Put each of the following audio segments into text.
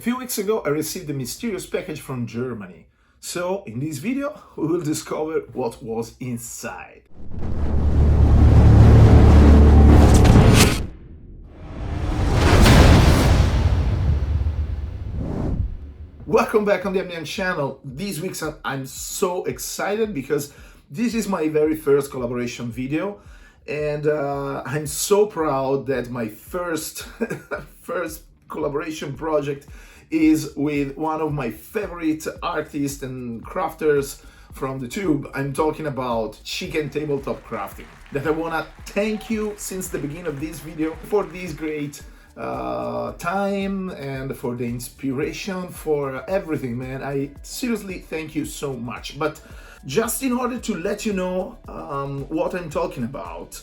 A few weeks ago, I received a mysterious package from Germany. So, in this video, we will discover what was inside. Welcome back on the MDM channel. These weeks I'm so excited because this is my very first collaboration video, and I'm so proud that my first collaboration project is with one of my favorite artists and crafters from the tube. I'm talking about Chicken Tabletop Crafting. That I wanna thank you since the beginning of this video for this great time and for the inspiration, for everything, man. I seriously thank you so much. But just in order to let you know what I'm talking about,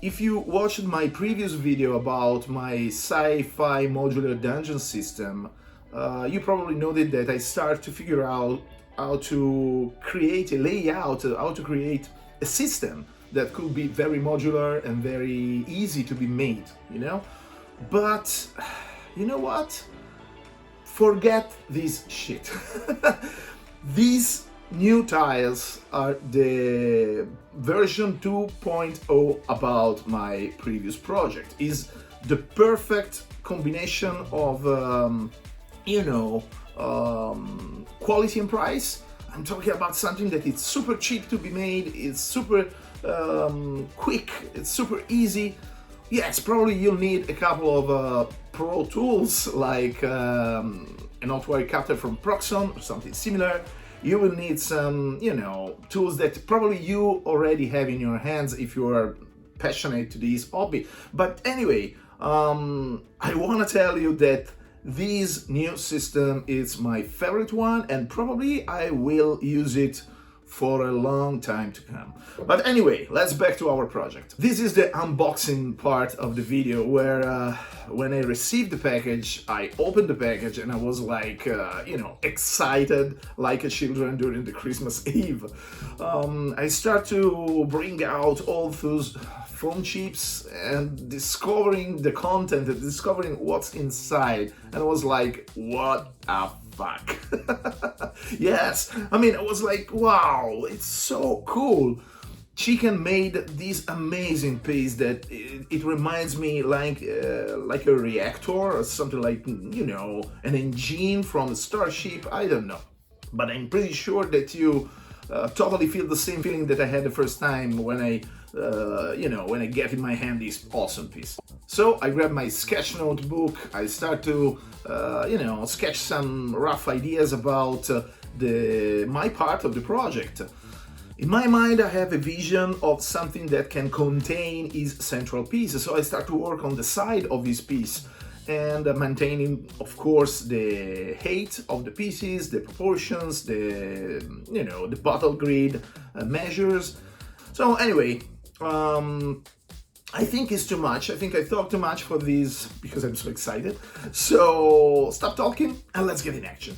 if you watched my previous video about my sci-fi modular dungeon system, you probably noted that I started to figure out how to create a layout, how to create a system that could be very modular and very easy to be made, you know? But you know what? Forget this shit. These new tiles are the version 2.0 about my previous project. Is the perfect combination of quality and price. I'm talking about something that is super cheap to be made, it's super quick, it's super easy. Yes, probably you'll need a couple of pro tools like an hot-wire cutter from Proxon or something similar. You will need some, tools that probably you already have in your hands if you are passionate to this hobby. But anyway, I want to tell you that this new system is my favorite one, and probably I will use it for a long time to come. But anyway, let's back to our project. This is the unboxing part of the video where when I received the package, I opened the package and I was like, excited like a children during the Christmas Eve. I start to bring out all those phone chips and discovering the content and discovering what's inside, and I was like, what a fuck. Yes, I mean, I was like, wow, it's so cool. Chicken made this amazing piece that it reminds me like a reactor or something, like, an engine from a starship. I don't know, but I'm pretty sure that you totally feel the same feeling that I had the first time when I get in my hand this awesome piece. So I grabbed my sketch notebook, I start to, sketch some rough ideas about my part of the project. In my mind, I have a vision of something that can contain its central piece, so I start to work on the side of this piece and maintaining, of course, the height of the pieces, the proportions, the bottle grid measures. So anyway, I think it's too much. I think I talk too much for this because I'm so excited. So stop talking and let's get in action.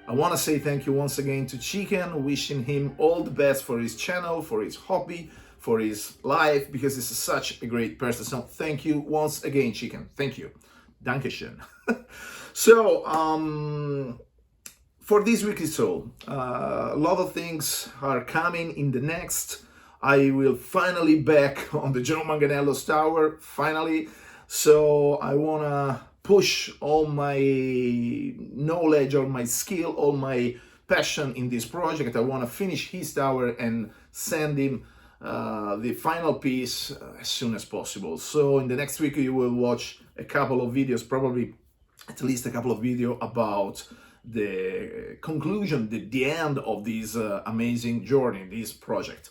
I want to say thank you once again to Chicken, wishing him all the best for his channel, for his hobby, for his life, because he's such a great person. So thank you once again, Chicken. Thank you. Dankeschön. So, for this week is all. A lot of things are coming in the next. I will finally back on the Joe Manganiello's tower, finally. So I want to push all my knowledge, all my skill, all my passion in this project. I want to finish his tower and send him the final piece as soon as possible. So in the next week you will watch a couple of videos, probably at least a couple of videos about the conclusion, the end of this amazing journey, this project.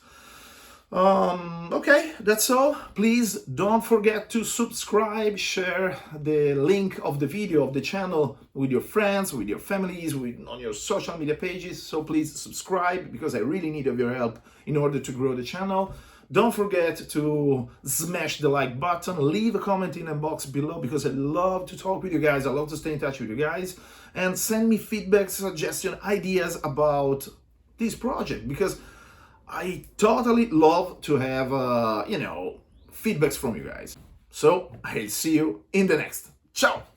Okay, that's all. Please don't forget to subscribe, share the link of the video of the channel with your friends, with your families, on your social media pages. So please subscribe, because I really need of your help in order to grow the channel. Don't forget to smash the like button, leave a comment in the box below, because I love to talk with you guys, I love to stay in touch with you guys, and send me feedback, suggestion, ideas about this project, because I totally love to have, feedbacks from you guys. So I'll see you in the next. Ciao!